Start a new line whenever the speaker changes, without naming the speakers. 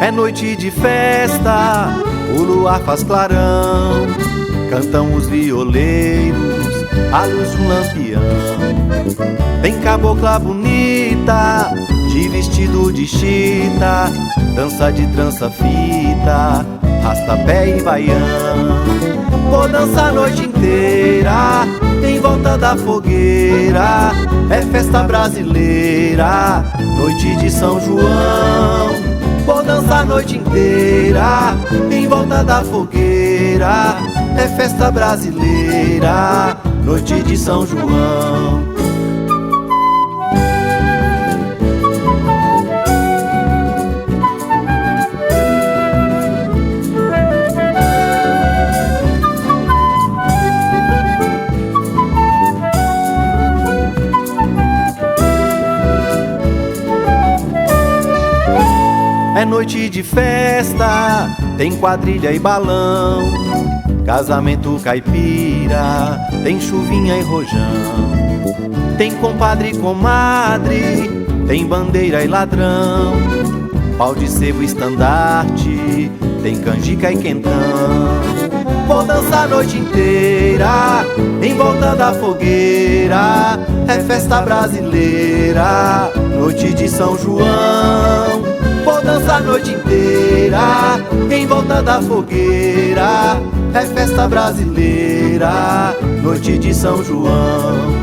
É noite de festa, o luar faz clarão, cantam os violeiros, a luz do lampião. Tem cabocla bonita, de vestido de chita, dança de trança-fita, rasta-pé e baião. Vou dançar a noite inteira, em volta da fogueira, é festa brasileira, noite de São João. Vou dançar a noite inteira, em volta da fogueira, é festa brasileira, noite de São João. É noite de festa, tem quadrilha e balão, casamento caipira, tem chuvinha e rojão. Tem compadre e comadre, tem bandeira e ladrão, pau de sebo e estandarte, tem canjica e quentão. Vou dançar a noite inteira, em volta da fogueira, é festa brasileira, noite de São João. Vou dançar a noite inteira, em volta da fogueira, é festa brasileira, noite de São João.